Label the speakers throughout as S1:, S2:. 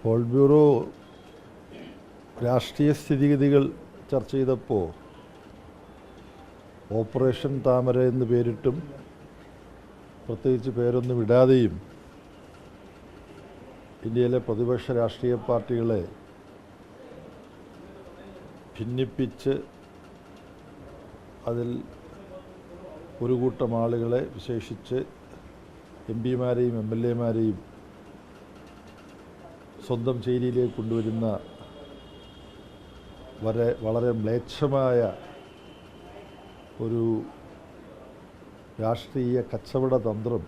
S1: Polit bureau രാഷ്ട്രീയ സ്ഥിതിഗതികൾ ചർച്ച ചെയ്തപ്പോൾ ഓപ്പറേഷൻ താമര എന്ന് പേരിട്ടും പ്രത്യേകിച്ച് പേരൊന്നും ഇടാതെയും ഇന്ത്യയിലെ പ്രതിപക്ഷ രാഷ്ട്രീയ പാർട്ടികളെ ഭിന്നിപ്പിച്ച് അതിൽ ഒരു കൂട്ടം ആളുകളെ വിശേഷിച്ച് എംപിമാരെയും MLA-മാരെയും സ്വന്തം ചേരിയിലേക്ക് കൊണ്ടുവരുന്ന വളരെ മ്ലേച്ഛമായ ഒരു രാഷ്ട്രീയ കച്ചവട തന്ത്രം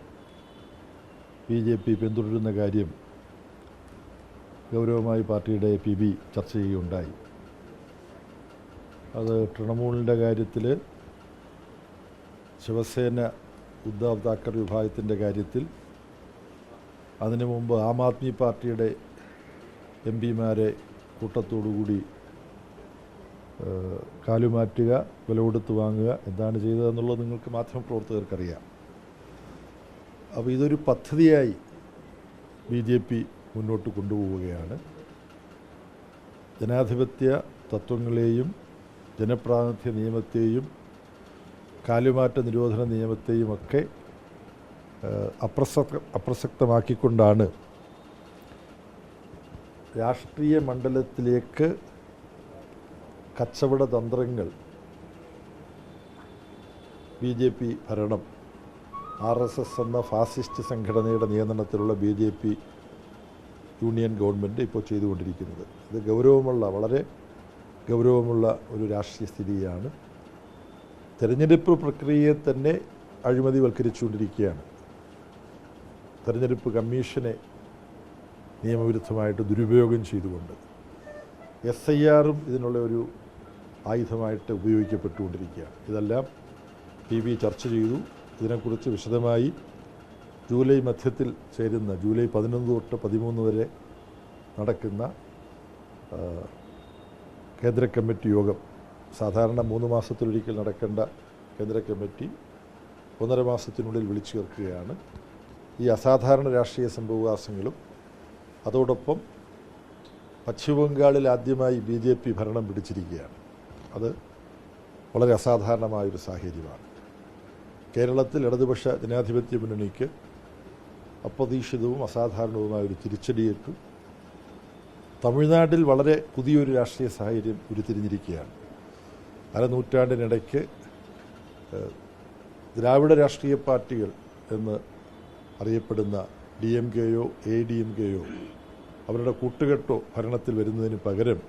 S1: BJP പിന്തുടരുന്ന കാര്യം ഗൗരവമായി പാർട്ടിയുടെ PB ചർച്ച ചെയ്യുകയുണ്ടായി. അത് തൃണമൂലിൻ്റെ കാര്യത്തിൽ, ശിവസേന ഉദ്ധവ് താക്കറെ വിഭാഗത്തിൻ്റെ കാര്യത്തിൽ, അതിനു മുമ്പ് ആം ആദ്മി പാർട്ടിയുടെ MPമാരെ കൂട്ടത്തോടുകൂടി കാലുമാറ്റുക, വില കൊടുത്ത് വാങ്ങുക, എന്താണ് ചെയ്തതെന്നുള്ളത് നിങ്ങൾക്ക് മാധ്യമപ്രവർത്തകർക്കറിയാം. അപ്പോൾ ഇതൊരു പദ്ധതിയായി BJP മുന്നോട്ട് കൊണ്ടുപോവുകയാണ്. ജനാധിപത്യ തത്വങ്ങളെയും ജനപ്രാതിനിധ്യ നിയമത്തെയും കാലുമാറ്റ നിരോധന നിയമത്തെയും ഒക്കെ അപ്രസക്തമാക്കിക്കൊണ്ടാണ് രാഷ്ട്രീയ മണ്ഡലത്തിലേക്ക് കച്ചവട തന്ത്രങ്ങൾ BJP ഭരണം RSS എന്ന ഫാസിസ്റ്റ് സംഘടനയുടെ നിയന്ത്രണത്തിലുള്ള BJP യൂണിയൻ ഗവൺമെൻറ് ഇപ്പോൾ ചെയ്തുകൊണ്ടിരിക്കുന്നത്. ഇത് വളരെ ഗൗരവമുള്ള ഒരു രാഷ്ട്രീയ സ്ഥിതിയാണ്. തെരഞ്ഞെടുപ്പ് പ്രക്രിയയെ തന്നെ അഴിമതിവൽക്കരിച്ചുകൊണ്ടിരിക്കുകയാണ്. തെരഞ്ഞെടുപ്പ് കമ്മീഷനെ നിയമവിരുദ്ധമായിട്ട് ദുരുപയോഗം ചെയ്തുകൊണ്ട് SIR-ഉം ഇതിനുള്ള ഒരു ആയുധമായിട്ട് ഉപയോഗിക്കപ്പെട്ടുകൊണ്ടിരിക്കുകയാണ്. ഇതെല്ലാം PB ചർച്ച ചെയ്തു. ഇതിനെക്കുറിച്ച് വിശദമായി ജൂലൈ മധ്യത്തിൽ ചേരുന്ന ജൂലൈ 11 തൊട്ട് 13 വരെ നടക്കുന്ന കേന്ദ്ര കമ്മിറ്റി യോഗം, സാധാരണ 3 മാസത്തിലൊരിക്കൽ നടക്കേണ്ട കേന്ദ്ര കമ്മിറ്റി 1.5 മാസത്തിനുള്ളിൽ വിളിച്ചു ചേർക്കുകയാണ്. ഈ അസാധാരണ രാഷ്ട്രീയ സംഭവവികാസങ്ങളും അതോടൊപ്പം പശ്ചിമബംഗാളിൽ ആദ്യമായി BJP ഭരണം പിടിച്ചിരിക്കുകയാണ്. അത് വളരെ അസാധാരണമായൊരു സാഹചര്യമാണ്. കേരളത്തിൽ ഇടതുപക്ഷ ജനാധിപത്യ മുന്നണിക്ക് അപ്രതീക്ഷിതവും അസാധാരണവുമായൊരു തിരിച്ചടിയേറ്റു. തമിഴ്നാട്ടിൽ വളരെ പുതിയൊരു രാഷ്ട്രീയ സാഹചര്യം ഉരുത്തിരിഞ്ഞിരിക്കുകയാണ്. അരനൂറ്റാണ്ടിനിടയ്ക്ക് ദ്രാവിഡ രാഷ്ട്രീയ പാർട്ടികൾ എന്ന് അറിയപ്പെടുന്ന DMK-യോ ADMK-യോ അവരുടെ കൂട്ടുകെട്ടോ ഭരണത്തിൽ വരുന്നതിന് പകരം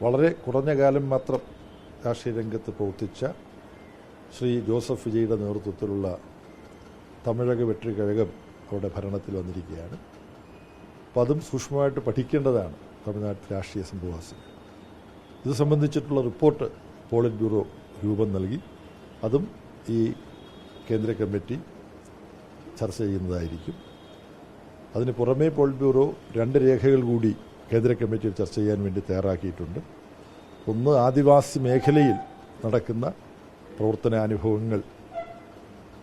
S1: വളരെ കുറഞ്ഞ കാലം മാത്രം രാഷ്ട്രീയ രംഗത്ത് പ്രവർത്തിച്ച ശ്രീ ജോസഫ് വിജയുടെ നേതൃത്വത്തിലുള്ള തമിഴക വെട്രി കഴകം അവരുടെ ഭരണത്തിൽ വന്നിരിക്കുകയാണ്. അപ്പോൾ അതും സൂക്ഷ്മമായിട്ട് പഠിക്കേണ്ടതാണ് തമിഴ്നാട്ടിൽ രാഷ്ട്രീയ സംഭവവാസങ്ങൾ. ഇത് സംബന്ധിച്ചിട്ടുള്ള റിപ്പോർട്ട് പോളിറ്റ് ബ്യൂറോ രൂപം നൽകി. അതും ഈ കേന്ദ്ര കമ്മിറ്റി ചർച്ച ചെയ്യുന്നതായിരിക്കും. അതിന് പുറമേ പോളിറ്റ് ബ്യൂറോ 2 രേഖകൾ കൂടി കേന്ദ്ര കമ്മിറ്റിയിൽ ചർച്ച ചെയ്യാൻ വേണ്ടി തയ്യാറാക്കിയിട്ടുണ്ട്. ഒന്ന്, ആദിവാസി മേഖലയിൽ നടക്കുന്ന പ്രവർത്തനാനുഭവങ്ങൾ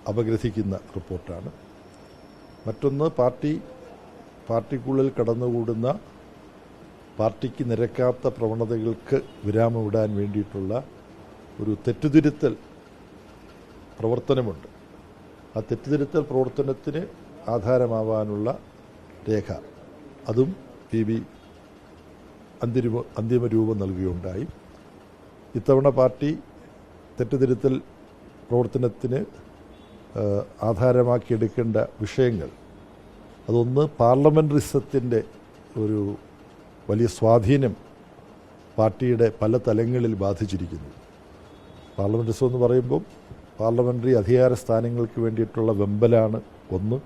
S1: അപഗ്രഥിക്കുന്ന റിപ്പോർട്ടാണ്. മറ്റൊന്ന്, പാർട്ടിക്കുള്ളിൽ കടന്നുകൂടുന്ന പാർട്ടിക്ക് നിരക്കാത്ത പ്രവണതകൾക്ക് വിരാമമിടാൻ വേണ്ടിയിട്ടുള്ള ഒരു തെറ്റുതിരുത്തൽ പ്രവർത്തനമുണ്ട്. ആ തെറ്റുതിരുത്തൽ പ്രവർത്തനത്തിന് ആധാരമാവാനുള്ള രേഖ, അതും PB അന്തിമ രൂപം നൽകുകയുണ്ടായി. ഇത്തവണ പാർട്ടി തെറ്റുതിരുത്തൽ പ്രവർത്തനത്തിന് ആധാരമാക്കിയെടുക്കേണ്ട വിഷയങ്ങൾ, അതൊന്ന്, പാർലമെൻ്ററിസത്തിൻ്റെ ഒരു വലിയ സ്വാധീനം പാർട്ടിയുടെ പല തലങ്ങളിൽ ബാധിച്ചിരിക്കുന്നു. പാർലമെൻ്ററിസം എന്ന് പറയുമ്പോൾ പാർലമെൻ്ററി അധികാര സ്ഥാനങ്ങൾക്ക് വേണ്ടിയിട്ടുള്ള വെമ്പലാണ് ഒന്ന്.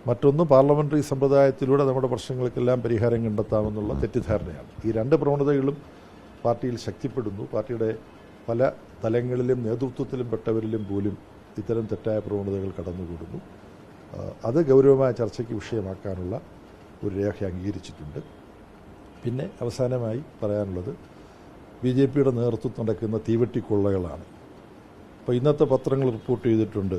S1: മറ്റൊന്ന്, പാർലമെൻ്ററി സമ്പ്രദായത്തിലൂടെ നമ്മുടെ പ്രശ്നങ്ങൾക്കെല്ലാം പരിഹാരം കണ്ടെത്താമെന്നുള്ള തെറ്റിദ്ധാരണയാണ്. ഈ 2 പ്രവണതകളും പാർട്ടിയിൽ ശക്തിപ്പെടുന്നു. പാർട്ടിയുടെ പല തലങ്ങളിലും നേതൃത്വത്തിലും പെട്ടവരിലും പോലും ഇത്തരം തെറ്റായ പ്രവണതകൾ കടന്നുകൂടുന്നു. അത് ഗൗരവമായ ചർച്ചയ്ക്ക് വിഷയമാക്കാനുള്ള ഒരു രേഖ അംഗീകരിച്ചിട്ടുണ്ട്. പിന്നെ അവസാനമായി പറയാനുള്ളത് BJPയുടെ നേതൃത്വത്തിൽ നടക്കുന്ന തീവെട്ടിക്കൊള്ളകളാണ്. അപ്പോൾ ഇന്നത്തെ പത്രങ്ങൾ റിപ്പോർട്ട് ചെയ്തിട്ടുണ്ട്,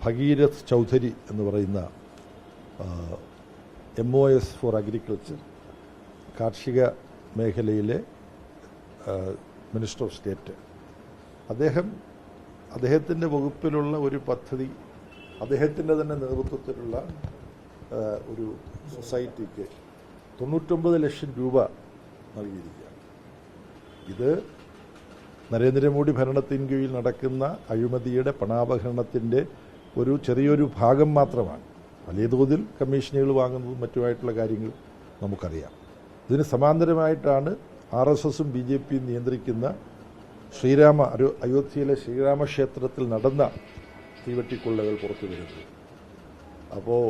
S1: ഭഗീരഥ് ചൗധരി എന്ന് പറയുന്ന MOS ഫോർ അഗ്രികൾച്ചർ, കാർഷിക മേഖലയിലെ മിനിസ്റ്റർ ഓഫ് സ്റ്റേറ്റ്, അദ്ദേഹത്തിൻ്റെ വകുപ്പിലുള്ള ഒരു പദ്ധതി, അദ്ദേഹത്തിൻ്റെ തന്നെ നേതൃത്വത്തിലുള്ള ഒരു സൊസൈറ്റിക്ക് 99 ലക്ഷം രൂപ നൽകിയിരിക്കുകയാണ്. ഇത് നരേന്ദ്രമോദി ഭരണത്തിൻ കീഴിൽ നടക്കുന്ന അഴിമതിയുടെ പണാപഹരണത്തിൻ്റെ ഒരു ചെറിയൊരു ഭാഗം മാത്രമാണ്. വലിയ തോതിൽ കമ്മീഷനുകൾ വാങ്ങുന്നതും മറ്റുമായിട്ടുള്ള കാര്യങ്ങൾ നമുക്കറിയാം. ഇതിന് സമാന്തരമായിട്ടാണ് RSSും BJPയും നിയന്ത്രിക്കുന്ന അയോധ്യയിലെ ശ്രീരാമക്ഷേത്രത്തിൽ നടന്ന തീവെട്ടിക്കൊള്ളകൾ പുറത്തു വരുന്നത്. അപ്പോൾ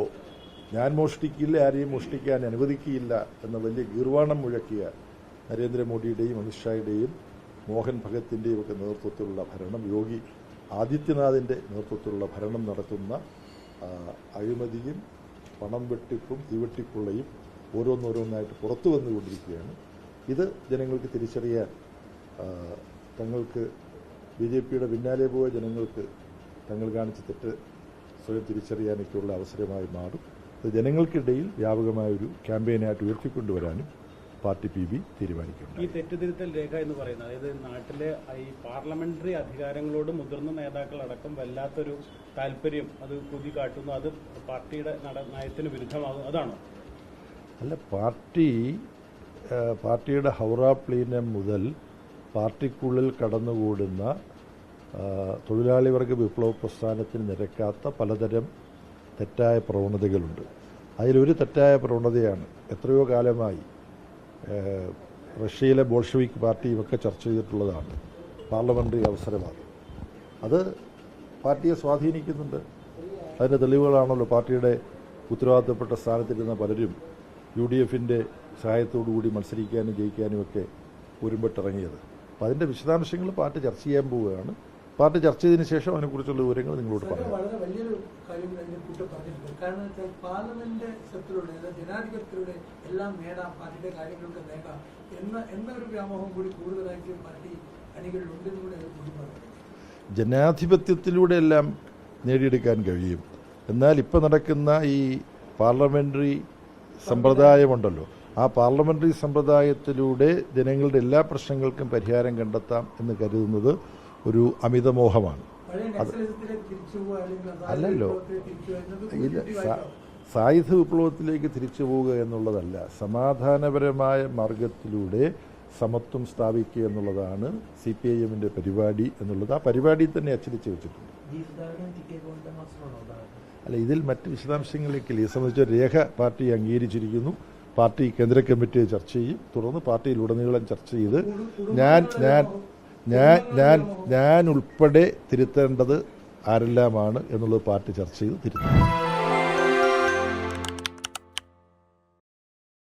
S1: ഞാൻ മോഷ്ടിക്കില്ല, ആരെയും മോഷ്ടിക്കാൻ അനുവദിക്കുകയില്ല എന്ന വലിയ ഗീർവാണം മുഴക്കിയ നരേന്ദ്രമോദിയുടെയും അമിത്ഷായുടെയും മോഹൻ ഭഗത്തിൻ്റെയും ഒക്കെ നേതൃത്വത്തിലുള്ള ഭരണം, യോഗി ആദിത്യനാഥിൻ്റെ നേതൃത്വത്തിലുള്ള ഭരണം നടത്തുന്ന അഴിമതിയും പണം വെട്ടിപ്പും തീവെട്ടിക്കൊള്ളയും ഓരോന്നോരോന്നായിട്ട് പുറത്തു വന്നുകൊണ്ടിരിക്കുകയാണ്. ഇത് ജനങ്ങൾക്ക് തിരിച്ചറിയാൻ, തങ്ങൾക്ക് BJPയുടെ പിന്നാലെ പോയ ജനങ്ങൾക്ക് തങ്ങൾ കാണിച്ച തെറ്റ് സ്വയം തിരിച്ചറിയാനൊക്കെയുള്ള അവസരമായി മാറും. ഇത് ജനങ്ങൾക്കിടയിൽ വ്യാപകമായൊരു ക്യാമ്പയിനായിട്ട് ഉയർത്തിക്കൊണ്ടുവരാനും പാർട്ടി PB തീരുമാനിക്കുന്നു.
S2: ഈ തെറ്റുതിരുത്തൽ രേഖ എന്ന് പറയുന്നത്, അതായത് നാട്ടിലെ ഈ പാർലമെന്ററി അധികാരങ്ങളോട് മുതിർന്ന നേതാക്കളടക്കം വല്ലാത്തൊരു താല്പര്യം അത് കുതി കാട്ടുന്നു, അത് പാർട്ടിയുടെ നയത്തിന് വിരുദ്ധമാകും, അതാണോ?
S1: അല്ല, പാർട്ടിയുടെ ഹൗറ പ്ലീനം മുതൽ പാർട്ടിക്കുള്ളിൽ കടന്നുകൂടുന്ന തൊഴിലാളി വർഗ വിപ്ലവ പ്രസ്ഥാനത്തിന് നിരക്കാത്ത പലതരം തെറ്റായ പ്രവണതകളുണ്ട്. അതിലൊരു തെറ്റായ പ്രവണതയാണ് എത്രയോ കാലമായി റഷ്യയിലെ ബോൾഷെവിക് പാർട്ടിയുമൊക്കെ ചർച്ച ചെയ്തിട്ടുള്ളതാണ് പാർലമെൻ്ററി അവസരവാദം. അത് പാർട്ടിയെ സ്വാധീനിക്കുന്നുണ്ട്. അതിൻ്റെ തെളിവുകളാണല്ലോ പാർട്ടിയുടെ ഉത്തരവാദിത്തപ്പെട്ട സ്ഥാനത്തിരുന്ന പലരും UDFൻ്റെ സഹായത്തോടുകൂടി മത്സരിക്കാനും ജയിക്കാനുമൊക്കെ ഒരുമ്പെട്ടിറങ്ങിയത്. അപ്പോൾ അതിൻ്റെ വിശദാംശങ്ങൾ പാർട്ടി ചർച്ച ചെയ്യാൻ പോവുകയാണ്. പാർട്ടി ചർച്ച ചെയ്തതിനു ശേഷം അതിനെക്കുറിച്ചുള്ള വിവരങ്ങൾ നിങ്ങളോട് പറയാം.
S3: വളരെ വലിയൊരു കാര്യം പറഞ്ഞിട്ടുണ്ട്. കാരണം വെച്ചാൽ പാർലമെന്റ് സെറ്റിലൂടെ, ജനാധിപത്യത്തിലൂടെ എല്ലാം നേടാം, പാർട്ടിയുടെ കാര്യങ്ങളൊക്കെ നേടാം എന്നൊരു വ്യാമോഹം കൂടി കൂടുതലായിട്ട് പാർട്ടി അണികളിലുണ്ടെന്ന് കൂടെ പറയുന്നത്.
S1: ജനാധിപത്യത്തിലൂടെ എല്ലാം നേടിയെടുക്കാൻ കഴിയും. എന്നാൽ ഇപ്പോൾ നടക്കുന്ന ഈ പാർലമെൻ്ററി സമ്പ്രദായമുണ്ടല്ലോ, ആ പാർലമെൻ്ററി സമ്പ്രദായത്തിലൂടെ ജനങ്ങളുടെ എല്ലാ പ്രശ്നങ്ങൾക്കും പരിഹാരം കണ്ടെത്താം എന്ന് കരുതുന്നത് ഒരു അമിതമോഹമാണ്. അല്ലല്ലോ, ഇല്ല, സായുധ വിപ്ലവത്തിലേക്ക് തിരിച്ചു പോവുക എന്നുള്ളതല്ല, സമാധാനപരമായ മാർഗത്തിലൂടെ സമത്വം സ്ഥാപിക്കുക എന്നുള്ളതാണ് CPIMൻ്റെ പരിപാടി എന്നുള്ളത്. ആ പരിപാടിയിൽ തന്നെ അച്ചടിച്ച് വെച്ചിട്ടുണ്ട്. അല്ല, ഇതിൽ മറ്റ് വിശദാംശങ്ങളിലേക്കില്ല. ഇത് സംബന്ധിച്ച രേഖ പാർട്ടി അംഗീകരിച്ചിരിക്കുന്നു. പാർട്ടി കേന്ദ്ര കമ്മിറ്റി ചർച്ച ചെയ്യും. തുടർന്ന് പാർട്ടിയിലുടനീളം ചർച്ച ചെയ്ത് ഞാൻ ഉൾപ്പെടെ തിരുത്തേണ്ടത് ആരെല്ലാമാണ് എന്നുള്ളത് പാർട്ടി ചർച്ച ചെയ്ത് തിരുത്തും.